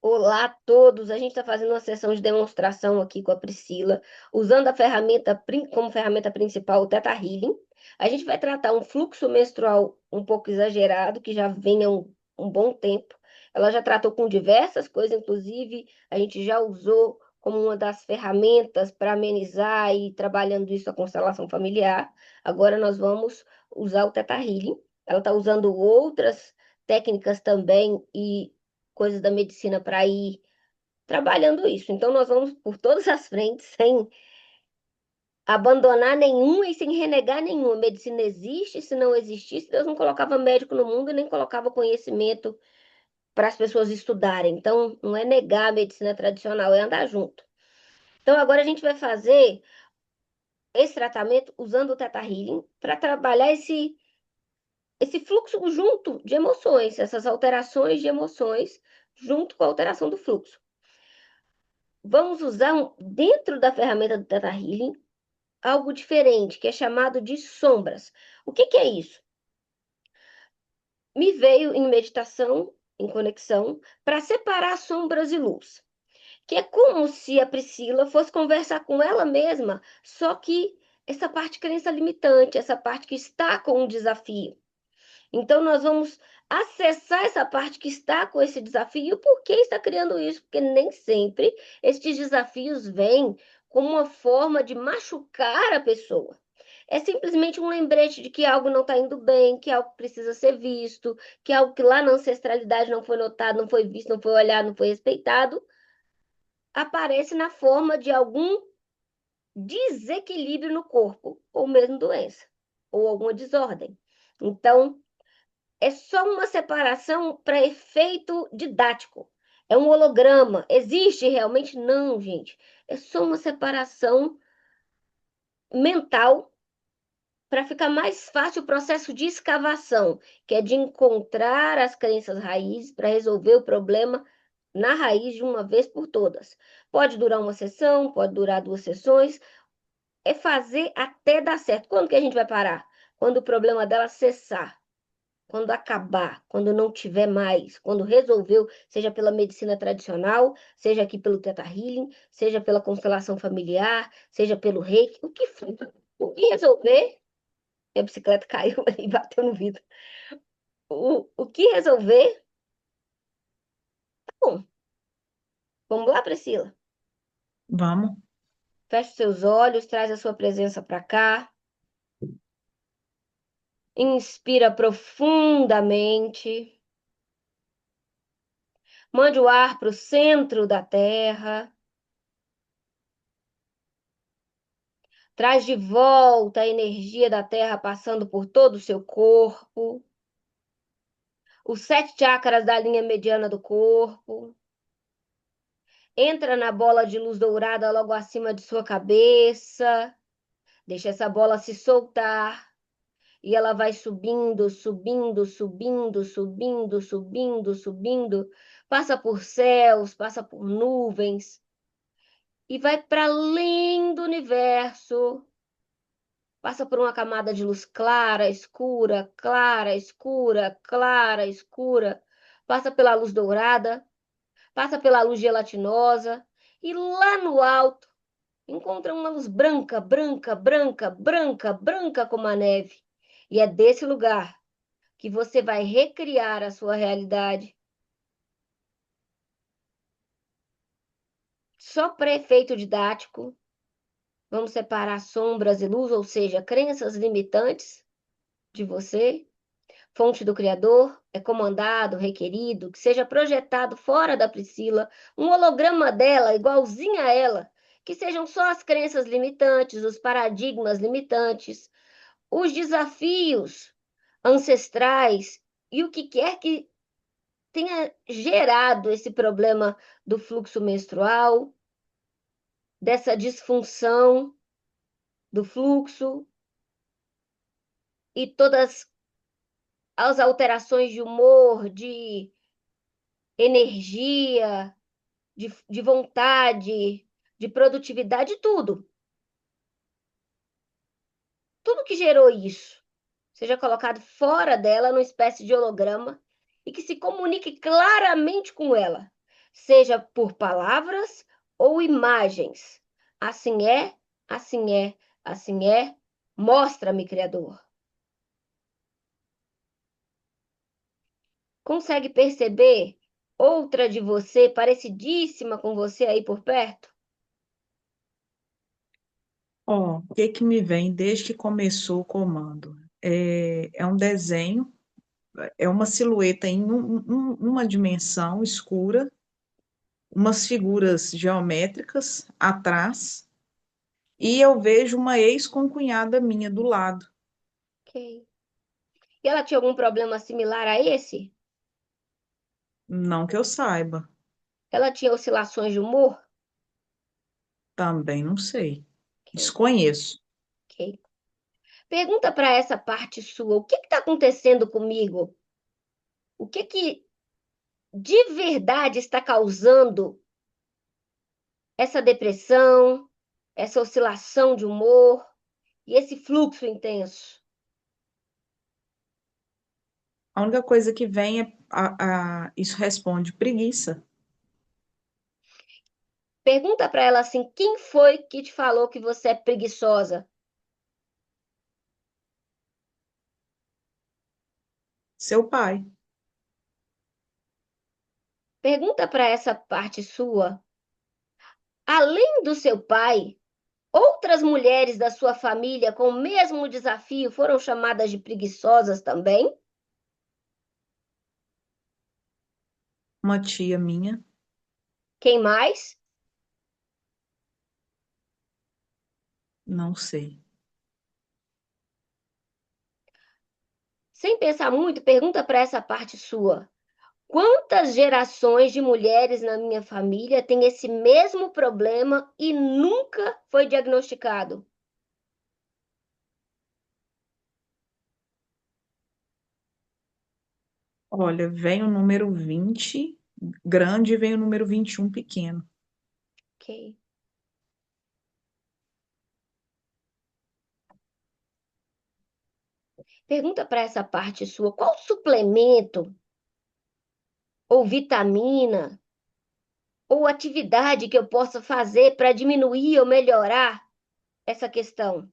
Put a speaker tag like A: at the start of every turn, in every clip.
A: Olá a todos! A gente está fazendo uma sessão de demonstração aqui com a Priscila, usando a ferramenta como ferramenta principal o Theta Healing. A gente vai tratar um fluxo menstrual um pouco exagerado, que já vem há um bom tempo. Ela já tratou com diversas coisas, inclusive a gente já usou como uma das ferramentas para amenizar e trabalhando isso a constelação familiar. Agora nós vamos usar o Theta Healing. Ela está usando outras técnicas também e coisas da medicina para ir trabalhando isso. Então, nós vamos por todas as frentes, sem abandonar nenhuma e sem renegar nenhuma. A medicina existe, se não existisse, Deus não colocava médico no mundo e nem colocava conhecimento para as pessoas estudarem. Então, não é negar a medicina tradicional, é andar junto. Então, agora a gente vai fazer esse tratamento usando o Theta Healing para trabalhar esse fluxo junto de emoções, essas alterações de emoções junto com a alteração do fluxo. Vamos usar dentro da ferramenta do Theta Healing algo diferente, que é chamado de sombras. O que que é isso? Me veio em meditação, em conexão, para separar sombras e luz. Que é como se a Priscila fosse conversar com ela mesma, só que essa parte crença limitante, essa parte que está com um desafio. Então, nós vamos acessar essa parte que está com esse desafio. Por que está criando isso? Porque nem sempre estes desafios vêm como uma forma de machucar a pessoa. É simplesmente um lembrete de que algo não está indo bem, que algo precisa ser visto, que algo que lá na ancestralidade não foi notado, não foi visto, não foi olhado, não foi respeitado, aparece na forma de algum desequilíbrio no corpo, ou mesmo doença, ou alguma desordem. Então, é só uma separação para efeito didático. É um holograma. Existe realmente? Não, gente. É só uma separação mental para ficar mais fácil o processo de escavação, que é de encontrar as crenças raízes para resolver o problema na raiz de uma vez por todas. Pode durar uma sessão, pode durar duas sessões, é fazer até dar certo. Quando que a gente vai parar? Quando o problema dela cessar. Quando acabar, quando não tiver mais, quando resolveu, seja pela medicina tradicional, seja aqui pelo Theta Healing, seja pela constelação familiar, seja pelo Reiki, o que for. O que resolver, minha bicicleta caiu e bateu no vidro. O que resolver, tá bom. Vamos lá, Priscila.
B: Vamos.
A: Feche seus olhos, traz a sua presença para cá. Inspira profundamente. Mande o ar para o centro da terra. Traz de volta a energia da terra passando por todo o seu corpo. Os 7 chakras da linha mediana do corpo. Entra na bola de luz dourada logo acima de sua cabeça. Deixa essa bola se soltar. E ela vai subindo, subindo, subindo, subindo, subindo, subindo. Passa por céus, passa por nuvens. E vai para além do universo. Passa por uma camada de luz clara, escura, clara, escura, clara, escura. Passa pela luz dourada, passa pela luz gelatinosa e lá no alto encontra uma luz branca, branca, branca, branca, branca como a neve. E é desse lugar que você vai recriar a sua realidade. Só para efeito didático, vamos separar sombras e luz, ou seja, crenças limitantes de você. Fonte do Criador, é comandado, requerido, que seja projetado fora da Priscila, um holograma dela, igualzinho a ela, que sejam só as crenças limitantes, os paradigmas limitantes, os desafios ancestrais e o que quer que tenha gerado esse problema do fluxo menstrual, dessa disfunção do fluxo e todas as alterações de humor, de energia, de vontade, de produtividade, tudo. Tudo que gerou isso seja colocado fora dela, numa espécie de holograma, e que se comunique claramente com ela. seja por palavras ou imagens. Assim é, assim é, assim é. Mostra-me, Criador. Consegue perceber outra de você, parecidíssima com você aí por perto?
B: Ó, o que que me vem desde que começou o comando? É um desenho, é uma silhueta em uma dimensão escura, umas figuras geométricas atrás, e eu vejo uma ex-concunhada minha do lado.
A: Ok. E ela tinha algum problema similar a esse?
B: Não que eu saiba,
A: Ela tinha oscilações de humor?
B: também não sei.
A: Ok,
B: Desconheço.
A: ok. Pergunta para essa parte sua, o que está acontecendo comigo? O que de verdade está causando essa depressão, essa oscilação de humor e esse fluxo intenso?
B: A única coisa que vem é isso responde preguiça.
A: Pergunta para ela assim: quem foi que te falou que você é preguiçosa?
B: Seu pai.
A: Pergunta para essa parte sua, além do seu pai, outras mulheres da sua família com o mesmo desafio foram chamadas de preguiçosas também?
B: Uma tia minha,
A: Quem mais?
B: não sei.
A: Sem pensar muito, pergunta para essa parte sua. Quantas gerações de mulheres na minha família têm esse mesmo problema e nunca foi diagnosticado?
B: Olha, vem o número 20 grande e vem o número 21 pequeno.
A: Ok. Pergunta para essa parte sua, qual suplemento ou vitamina ou atividade que eu possa fazer para diminuir ou melhorar essa questão?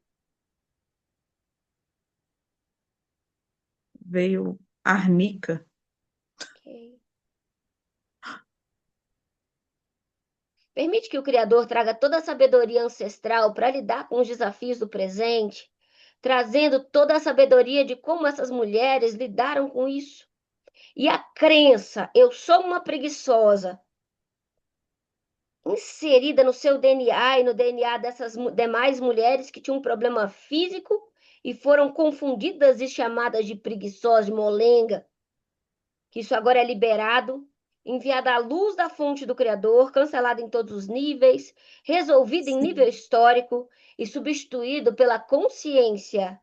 B: Veio arnica.
A: Ok. Permite que o Criador traga toda a sabedoria ancestral para lidar com os desafios do presente, trazendo toda a sabedoria de como essas mulheres lidaram com isso. E a crença, eu sou uma preguiçosa, inserida no seu DNA e no DNA dessas demais mulheres que tinham um problema físico e foram confundidas e chamadas de preguiçosa, de molenga, que isso agora é liberado, enviado à luz da fonte do Criador, cancelado em todos os níveis, resolvido em nível
B: Sim,
A: histórico e substituído pela consciência.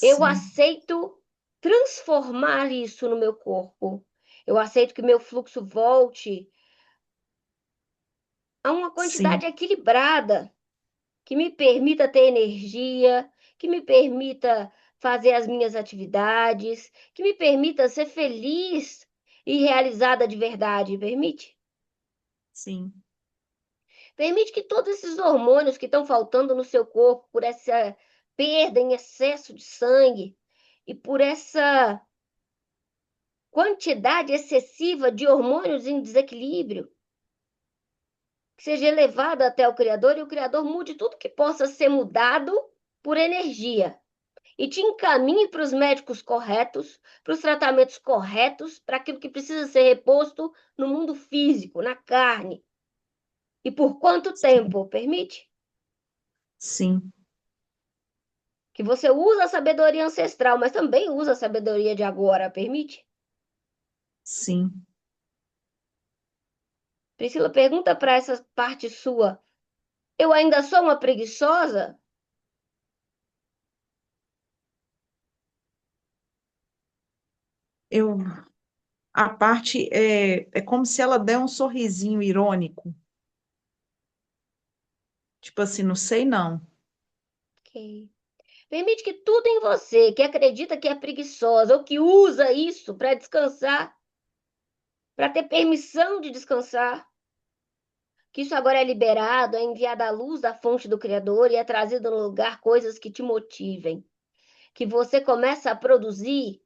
A: Eu
B: sim,
A: aceito transformar isso no meu corpo. Eu aceito que meu fluxo volte a uma
B: sim,
A: quantidade equilibrada, que me permita ter energia, que me permita fazer as minhas atividades, que me permita ser feliz e realizada de verdade. Permite?
B: sim,
A: Permite que todos esses hormônios que estão faltando no seu corpo por essa perda em excesso de sangue e por essa quantidade excessiva de hormônios em desequilíbrio, que seja elevado até o Criador e o Criador mude tudo que possa ser mudado por energia e te encaminhe para os médicos corretos, para os tratamentos corretos, para aquilo que precisa ser reposto no mundo físico, na carne. E por quanto
B: sim,
A: tempo? Permite?
B: sim,
A: Que você usa a sabedoria ancestral, mas também usa a sabedoria de agora. Permite?
B: sim.
A: Priscila, pergunta para essa parte sua. Eu ainda sou uma preguiçosa?
B: Eu, a parte é como se ela der um sorrisinho irônico. Tipo assim, não sei não.
A: Ok. Permite que tudo em você que acredita que é preguiçosa ou que usa isso para descansar, para ter permissão de descansar, que isso agora é liberado, é enviado à luz da fonte do Criador e é trazido no lugar coisas que te motivem, que você começa a produzir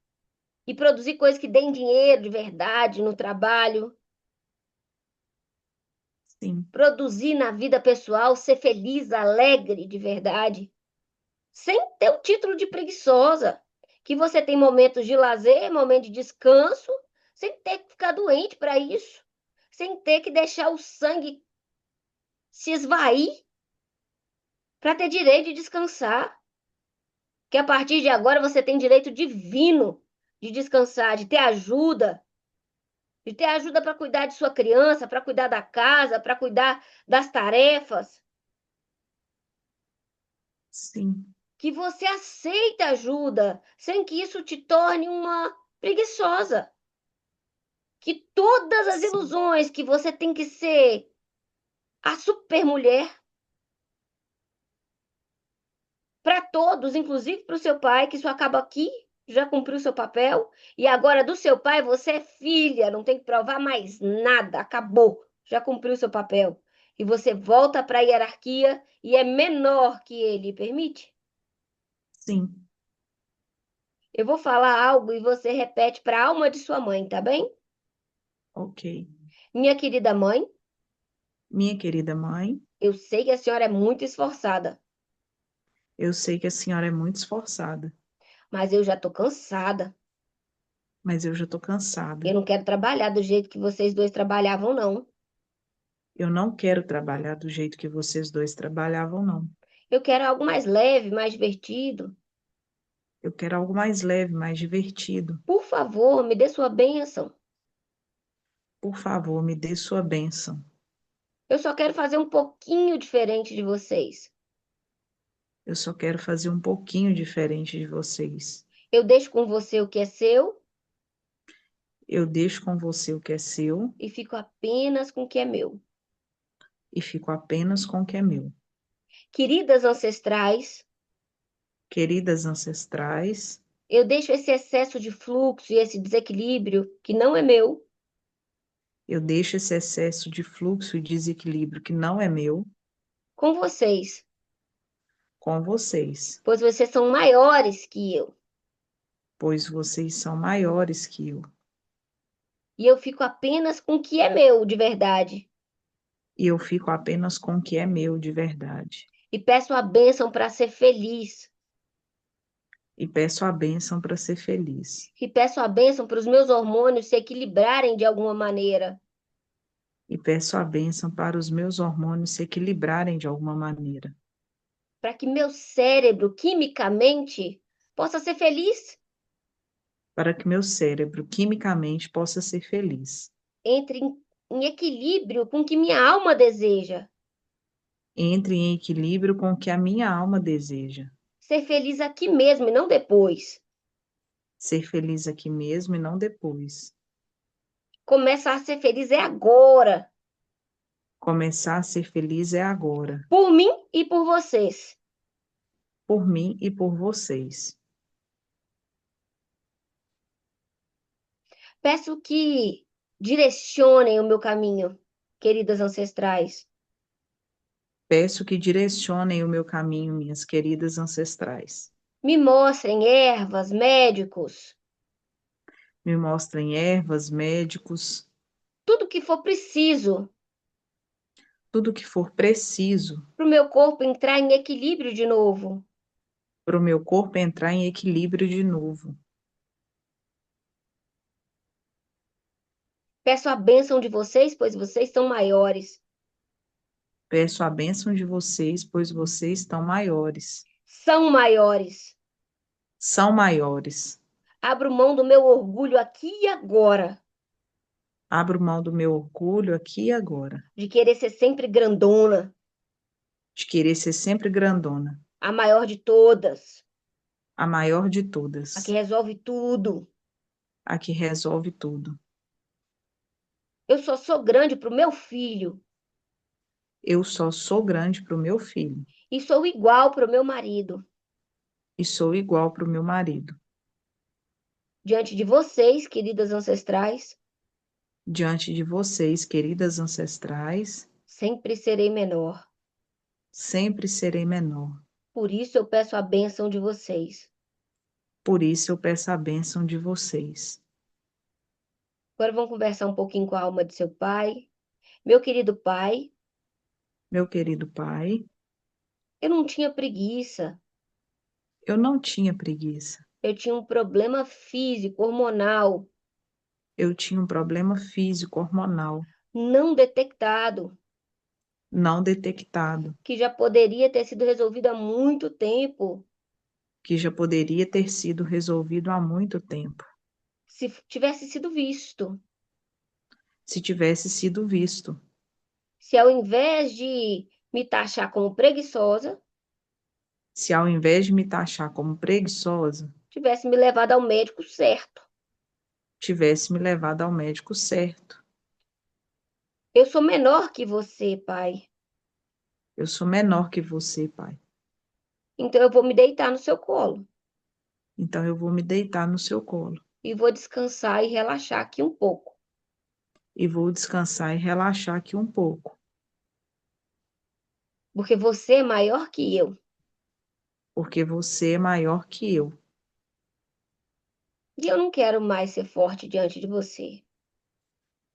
A: e produzir coisas que deem dinheiro de verdade no trabalho,
B: sim,
A: produzir na vida pessoal, ser feliz, alegre de verdade, sem ter o título de preguiçosa, que você tem momentos de lazer, momentos de descanso, sem ter que ficar doente para isso, sem ter que deixar o sangue se esvair para ter direito de descansar. Que a partir de agora você tem direito divino de descansar, de ter ajuda para cuidar de sua criança, para cuidar da casa, para cuidar das tarefas,
B: sim,
A: que você aceita ajuda, sem que isso te torne uma preguiçosa, que todas as
B: sim,
A: ilusões que você tem que ser a supermulher para todos, inclusive para o seu pai, que isso acaba aqui, já cumpriu seu papel, e agora do seu pai você é filha, não tem que provar mais nada, acabou, já cumpriu seu papel. E você volta para a hierarquia e é menor que ele, permite?
B: sim,
A: Eu vou falar algo e você repete para a alma de sua mãe, tá bem?
B: ok.
A: Minha querida mãe,
B: Minha querida mãe,
A: eu sei que a senhora é muito esforçada,
B: eu sei que a senhora é muito esforçada,
A: mas eu já tô cansada.
B: mas eu já estou
A: Eu
B: cansada.
A: não quero trabalhar do jeito que vocês dois trabalhavam, não.
B: Eu não quero trabalhar do jeito que vocês dois trabalhavam, não.
A: Eu quero algo mais leve, mais divertido.
B: Eu quero algo mais leve, mais divertido.
A: Por favor, me dê sua bênção.
B: Por favor, me dê sua bênção.
A: Eu só quero fazer um pouquinho diferente de vocês.
B: Eu só quero fazer um pouquinho diferente de vocês.
A: Eu deixo com você o que é seu
B: Eu deixo com você o que é seu
A: e fico apenas com o que é meu.
B: e fico apenas com o que é meu.
A: Queridas ancestrais,
B: Queridas ancestrais,
A: eu deixo esse excesso de fluxo e esse desequilíbrio que não é meu
B: eu deixo esse excesso de fluxo e desequilíbrio que não é meu
A: com vocês,
B: com vocês,
A: pois vocês são maiores que eu.
B: pois vocês são maiores que eu.
A: E eu fico apenas com o que é meu de verdade.
B: E eu fico apenas com o que é meu de verdade.
A: E peço a bênção para ser feliz.
B: E peço a bênção para ser feliz.
A: E peço a bênção para os meus hormônios se equilibrarem de alguma maneira.
B: E peço a bênção para os meus hormônios se equilibrarem de alguma maneira,
A: Para que meu cérebro, quimicamente, possa ser feliz,
B: para que meu cérebro quimicamente possa ser feliz.
A: entre em equilíbrio com o que minha alma deseja.
B: Entre em equilíbrio com o que a minha alma deseja.
A: Ser feliz aqui mesmo e não depois.
B: Ser feliz aqui mesmo e não depois.
A: Começar a ser feliz é agora,
B: Começar a ser feliz é agora,
A: por mim e por vocês.
B: por mim e por vocês.
A: Peço que direcionem o meu caminho, queridas ancestrais.
B: Peço que direcionem o meu caminho, minhas queridas ancestrais.
A: Me mostrem ervas, médicos,
B: Me mostrem ervas, médicos,
A: tudo que for preciso
B: tudo que for preciso
A: para o meu corpo entrar em equilíbrio de novo.
B: para o meu corpo entrar em equilíbrio de novo.
A: Peço a bênção de vocês, pois vocês são maiores.
B: Peço a bênção de vocês, pois vocês estão maiores.
A: São maiores.
B: São maiores.
A: Abro mão do meu orgulho aqui e agora,
B: Abro mão do meu orgulho aqui e agora,
A: de querer ser sempre grandona,
B: de querer ser sempre grandona,
A: a maior de todas,
B: a maior de
A: a que
B: todas,
A: resolve tudo.
B: a que resolve tudo.
A: Eu só sou grande para o meu filho
B: Eu só sou grande para o meu filho
A: e sou igual para o meu marido.
B: e sou igual para o meu marido.
A: Diante de vocês, queridas ancestrais,
B: diante de vocês, queridas ancestrais,
A: sempre serei menor.
B: sempre serei menor.
A: Por isso eu peço a bênção de vocês.
B: Por isso eu peço a bênção de vocês.
A: Agora vamos conversar um pouquinho com a alma de seu pai. Meu querido pai,
B: Meu querido pai,
A: eu não tinha preguiça.
B: eu não tinha preguiça.
A: Eu tinha um problema físico, hormonal,
B: Eu tinha um problema físico hormonal
A: não detectado,
B: não detectado,
A: que já poderia ter sido resolvido há muito tempo,
B: que já poderia ter sido resolvido há muito tempo,
A: se tivesse sido visto.
B: se tivesse sido visto.
A: Se ao invés de me taxar como preguiçosa,
B: Se ao invés de me taxar como preguiçosa,
A: tivesse me levado ao médico certo.
B: tivesse me levado ao médico certo.
A: Eu sou menor que você, pai.
B: Eu sou menor que você, pai.
A: Então eu vou me deitar no seu colo
B: Então eu vou me deitar no seu colo
A: e vou descansar e relaxar aqui um pouco,
B: e vou descansar e relaxar aqui um pouco,
A: porque você é maior que eu
B: porque você é maior que eu.
A: e eu não quero mais ser forte diante de você.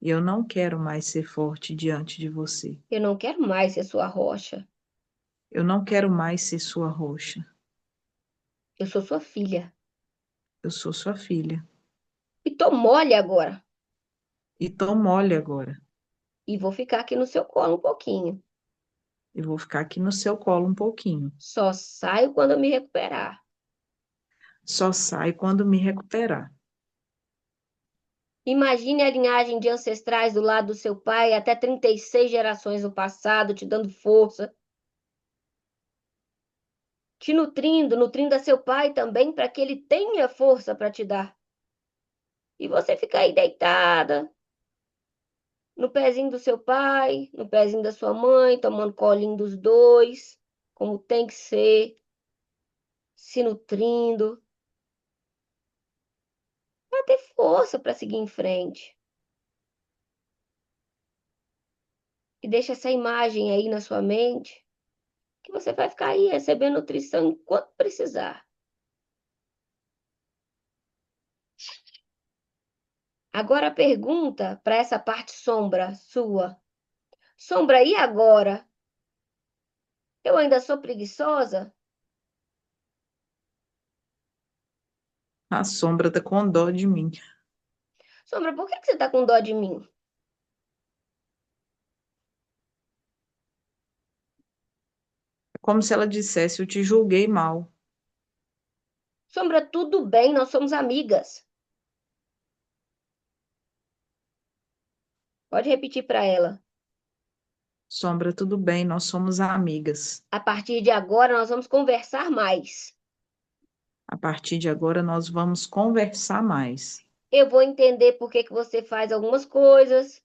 B: E eu não quero mais ser forte diante de você.
A: Eu não quero mais ser sua rocha.
B: Eu não quero mais ser sua rocha.
A: Eu sou sua filha.
B: Eu sou sua filha.
A: E tô mole agora.
B: E tô mole agora.
A: E vou ficar aqui no seu colo um pouquinho.
B: E vou ficar aqui no seu colo um pouquinho.
A: Só saio quando eu me recuperar.
B: Só sai quando me recuperar.
A: Imagine a linhagem de ancestrais do lado do seu pai até 36 gerações no passado, te dando força, te nutrindo, nutrindo a seu pai também para que ele tenha força para te dar. E você fica aí deitada, no pezinho do seu pai, no pezinho da sua mãe, tomando colinho dos dois, como tem que ser, se nutrindo, para ter força para seguir em frente. E deixa essa imagem aí na sua mente, que você vai ficar aí recebendo nutrição enquanto precisar. Agora a pergunta para essa parte sombra sua. Sombra, e agora? Eu ainda sou preguiçosa?
B: A sombra tá com dó de mim.
A: Sombra, por que você está com dó de mim?
B: É como se ela dissesse: eu te julguei mal.
A: Sombra, tudo bem, nós somos amigas. Pode repetir para ela.
B: Sombra, tudo bem, nós somos amigas.
A: A partir de agora, nós vamos conversar mais.
B: A partir de agora, nós vamos conversar mais.
A: Eu vou entender por que que você faz algumas coisas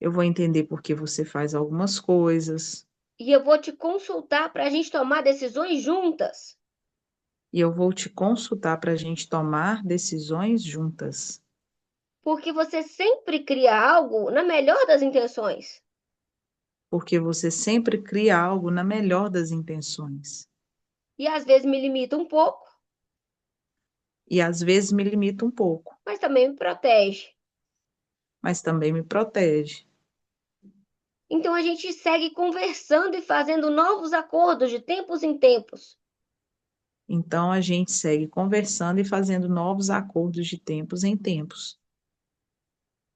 B: Eu vou entender por que você faz algumas coisas.
A: e eu vou te consultar para a gente tomar decisões juntas.
B: E eu vou te consultar para a gente tomar decisões juntas.
A: Porque você sempre cria algo na melhor das intenções.
B: Porque você sempre cria algo na melhor das intenções.
A: E às vezes me limita um pouco,
B: E às vezes me limita um pouco,
A: mas também me protege.
B: mas também me protege.
A: Então a gente segue conversando e fazendo novos acordos de tempos em tempos.
B: Então a gente segue conversando e fazendo novos acordos de tempos em tempos.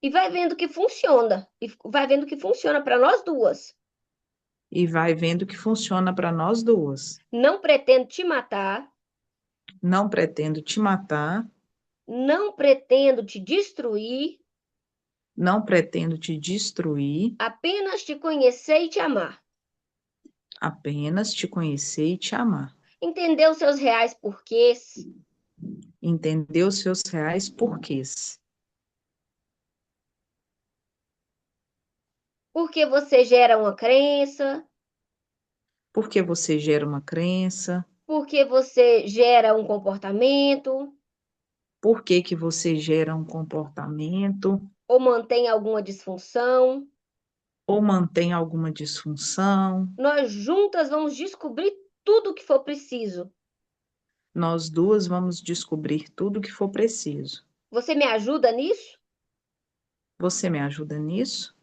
A: E vai vendo que funciona. E vai vendo que funciona para nós duas.
B: E vai vendo que funciona para nós duas.
A: Não pretendo te matar,
B: Não pretendo te matar,
A: não pretendo te destruir,
B: não pretendo te destruir,
A: apenas te conhecer e te amar.
B: apenas te conhecer e te amar.
A: Entender os seus reais porquês,
B: Entender os seus reais porquês.
A: porque você gera uma crença,
B: Porque você gera uma crença,
A: porque você gera um comportamento,
B: por que que você gera um comportamento,
A: ou mantém alguma disfunção.
B: ou mantém alguma disfunção.
A: Nós juntas vamos descobrir tudo o que for preciso.
B: Nós duas vamos descobrir tudo o que for preciso.
A: Você me ajuda nisso?
B: Você me ajuda nisso?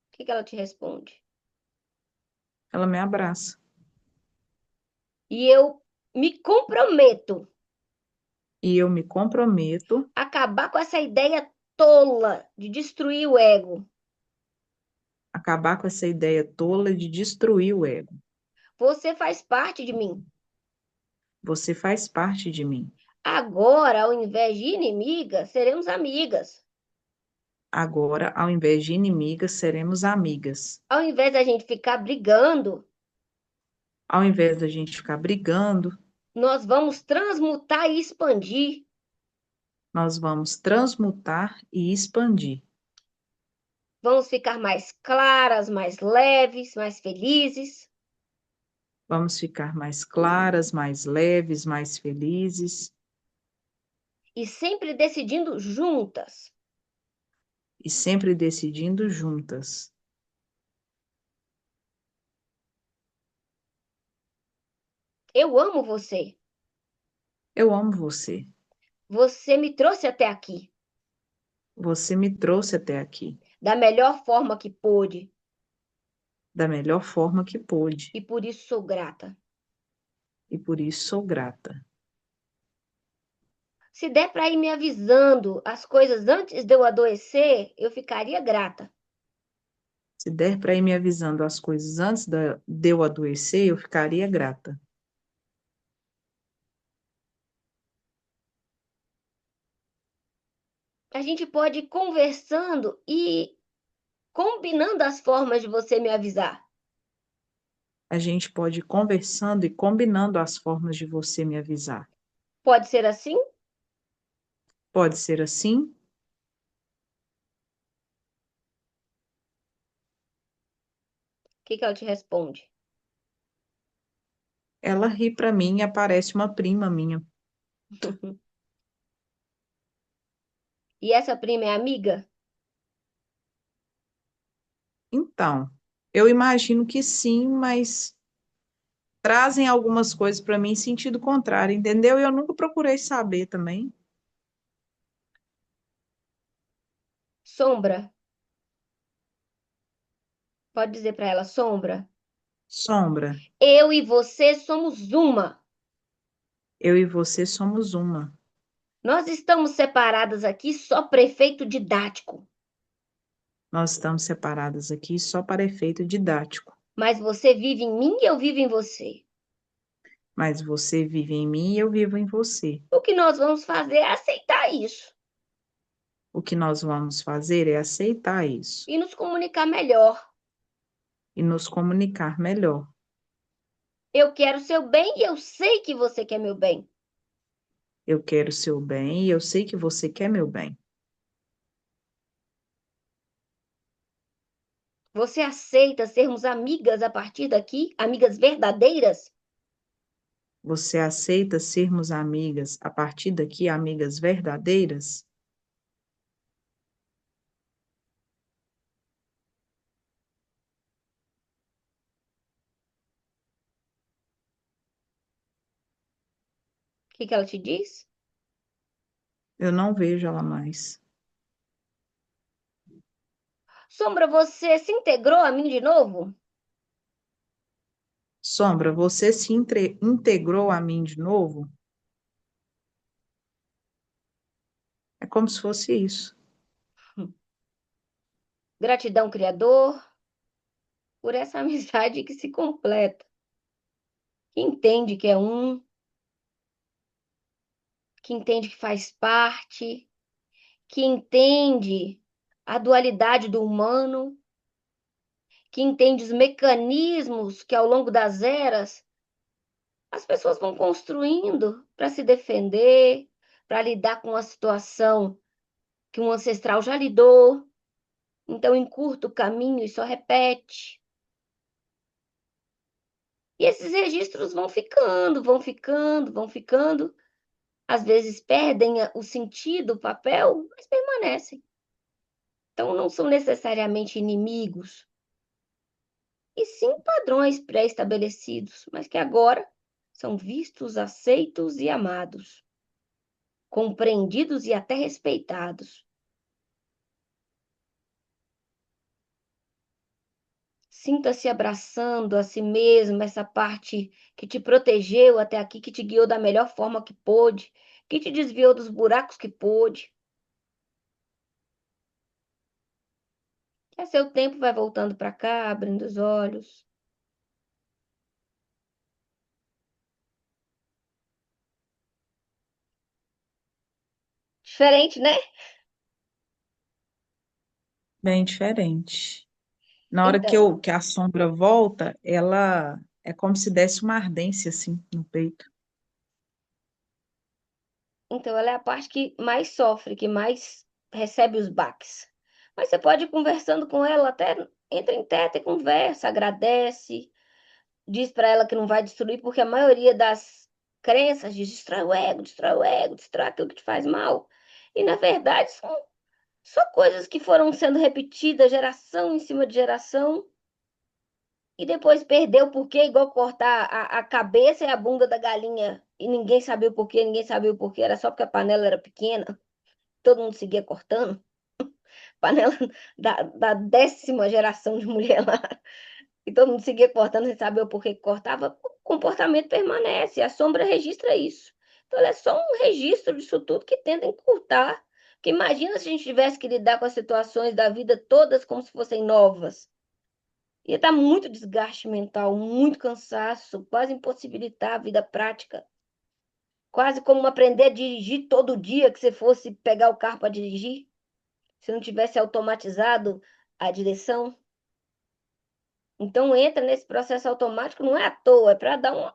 A: O que que ela te responde?
B: Ela me abraça.
A: E eu me comprometo
B: E eu me comprometo
A: a acabar com essa ideia tola de destruir o ego.
B: a acabar com essa ideia tola de destruir o ego.
A: Você faz parte de mim.
B: Você faz parte de mim.
A: Agora, ao invés de inimigas, seremos amigas.
B: Agora, ao invés de inimigas, seremos amigas.
A: Ao invés da gente ficar brigando,
B: Ao invés da gente ficar brigando,
A: nós vamos transmutar e expandir.
B: nós vamos transmutar e expandir.
A: Vamos ficar mais claras, mais leves, mais felizes.
B: Vamos ficar mais claras, mais leves, mais felizes
A: E sempre decidindo juntas.
B: e sempre decidindo juntas.
A: Eu amo você.
B: Eu amo você.
A: Você me trouxe até aqui
B: Você me trouxe até aqui
A: da melhor forma que pôde
B: da melhor forma que pôde
A: e por isso sou grata.
B: e por isso sou grata.
A: Se der para ir me avisando as coisas antes de eu adoecer, eu ficaria grata.
B: Se der para ir me avisando as coisas antes de eu adoecer, eu ficaria grata.
A: A gente pode ir conversando e combinando as formas de você me avisar.
B: A gente pode ir conversando e combinando as formas de você me avisar.
A: Pode ser assim? O
B: Pode ser assim?
A: que que ela te responde?
B: Ela ri para mim e aparece uma prima minha.
A: E essa prima é amiga?
B: Então, eu imagino que sim, mas trazem algumas coisas para mim em sentido contrário, entendeu? E eu nunca procurei saber também.
A: Sombra. Pode dizer para ela, Sombra.
B: Sombra,
A: Eu e você somos uma.
B: eu e você somos uma.
A: Nós estamos separadas aqui só para efeito didático.
B: Nós estamos separadas aqui só para efeito didático,
A: Mas você vive em mim e eu vivo em você.
B: mas você vive em mim e eu vivo em você.
A: O que nós vamos fazer é aceitar isso
B: O que nós vamos fazer é aceitar isso
A: e nos comunicar melhor.
B: e nos comunicar melhor.
A: Eu quero seu bem e eu sei que você quer meu bem.
B: Eu quero o seu bem e eu sei que você quer meu bem.
A: Você aceita sermos amigas a partir daqui? Amigas verdadeiras?
B: Você aceita sermos amigas a partir daqui, amigas verdadeiras?
A: O que que ela te diz?
B: Eu não vejo ela mais.
A: Sombra, você se integrou a mim de novo?
B: Sombra, você se integrou a mim de novo? É como se fosse isso.
A: Gratidão, Criador, por essa amizade que se completa, que entende que é um, que entende que faz parte, que entende a dualidade do humano, que entende os mecanismos que ao longo das eras as pessoas vão construindo para se defender, para lidar com uma situação que um ancestral já lidou, então encurta o caminho e só repete. E esses registros vão ficando, vão ficando, vão ficando, Às vezes perdem o sentido, o papel, mas permanecem. Então não são necessariamente inimigos, e sim padrões pré-estabelecidos, mas que agora são vistos, aceitos e amados, compreendidos e até respeitados. Sinta-se abraçando a si mesmo, essa parte que te protegeu até aqui, que te guiou da melhor forma que pôde, que te desviou dos buracos que pôde. Que a seu tempo vai voltando para cá, abrindo os olhos. Diferente, né?
B: Bem diferente. Na hora que,
A: Então,
B: que a sombra volta, ela é como se desse uma ardência assim no peito.
A: então ela é a parte que mais sofre, que mais recebe os baques. Mas você pode ir conversando com ela, até entra em teta e conversa, agradece, diz para ela que não vai destruir, porque a maioria das crenças diz destrói o ego, destrói o ego, destrói aquilo que te faz mal. E na verdade são só coisas que foram sendo repetidas geração em cima de geração e depois perdeu o porquê, igual cortar a cabeça e a bunda da galinha e ninguém sabia o porquê, ninguém sabia o porquê, era só porque a panela era pequena, todo mundo seguia cortando. Panela da 10ª geração de mulher lá. E todo mundo seguia cortando sem saber o porquê que cortava, o comportamento permanece, a sombra registra isso. Então, ela é só um registro disso tudo que tenta encurtar. Porque imagina se a gente tivesse que lidar com as situações da vida todas como se fossem novas. Ia estar muito desgaste mental, muito cansaço, quase impossibilitar a vida prática. Quase como aprender a dirigir todo dia que você fosse pegar o carro para dirigir, se não tivesse automatizado a direção. Então entra nesse processo automático, não é à toa, é para dar um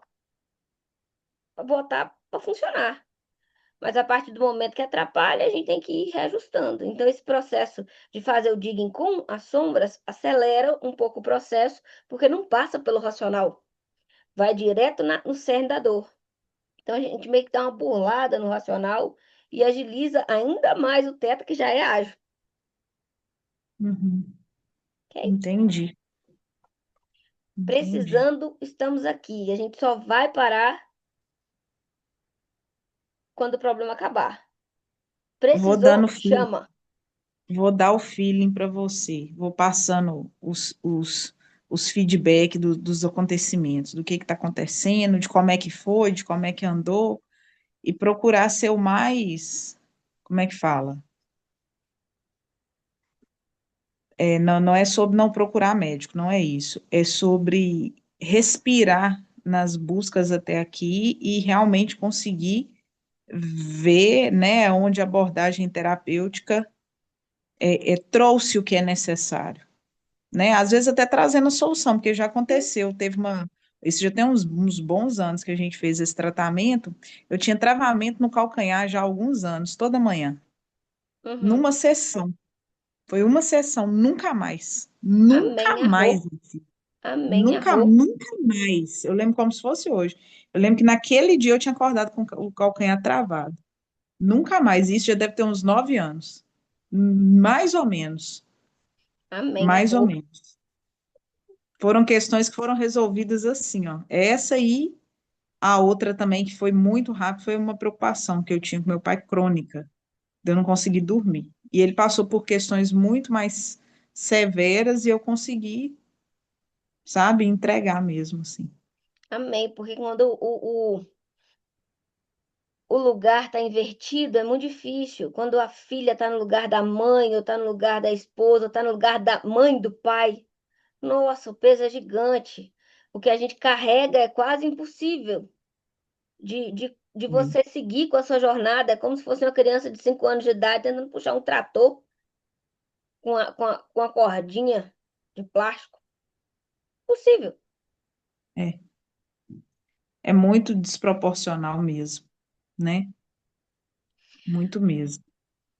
A: para botar para funcionar. Mas a partir do momento que atrapalha, a gente tem que ir reajustando. Então, esse processo de fazer o digging com as sombras acelera um pouco o processo, porque não passa pelo racional, vai direto no cerne da dor. Então, a gente meio que dá uma burlada no racional e agiliza ainda mais o teto, que já é ágil.
B: Uhum.
A: Ok?
B: Entendi, entendi.
A: Precisando, estamos aqui. A gente só vai parar quando o problema acabar.
B: Vou
A: Precisou,
B: dando
A: chama.
B: Vou dar o feeling para você, vou passando os feedback dos acontecimentos, do que está acontecendo, de como é que foi, de como é que andou, e procurar ser o mais, como é que fala? Não, não é sobre não procurar médico, não é isso. É sobre respirar nas buscas até aqui e realmente conseguir ver, né, onde a abordagem terapêutica trouxe o que é necessário, né? Às vezes até trazendo solução, porque já aconteceu, isso já tem uns bons anos que a gente fez esse tratamento, eu tinha travamento no calcanhar já há alguns anos, toda manhã,
A: Uhum.
B: numa sessão, foi uma sessão, nunca
A: Amém,
B: mais,
A: arro. Amém,
B: nunca,
A: arro.
B: nunca mais, eu lembro como se fosse hoje, eu lembro que naquele dia eu tinha acordado com o calcanhar travado, nunca mais, isso já deve ter uns 9 anos, mais ou menos,
A: Amém,
B: mais ou
A: arro.
B: menos. Foram questões que foram resolvidas assim, ó. Essa aí, a outra também que foi muito rápido, foi uma preocupação que eu tinha com meu pai crônica, de eu não conseguir dormir. E ele passou por questões muito mais severas e eu consegui, sabe, entregar mesmo, assim.
A: Amém. Porque quando o lugar está invertido, é muito difícil. Quando a filha está no lugar da mãe, ou está no lugar da esposa, ou está no lugar da mãe do pai, nossa, o peso é gigante. O que a gente carrega é quase impossível de
B: Hum.
A: você seguir com a sua jornada. É como se fosse uma criança de 5 anos de idade tentando puxar um trator com a cordinha de plástico. Possível.
B: É, é muito desproporcional mesmo, né? Muito mesmo.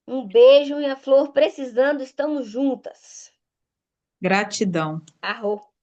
A: Um beijo e a flor precisando, estamos juntas.
B: Gratidão.
A: Arro.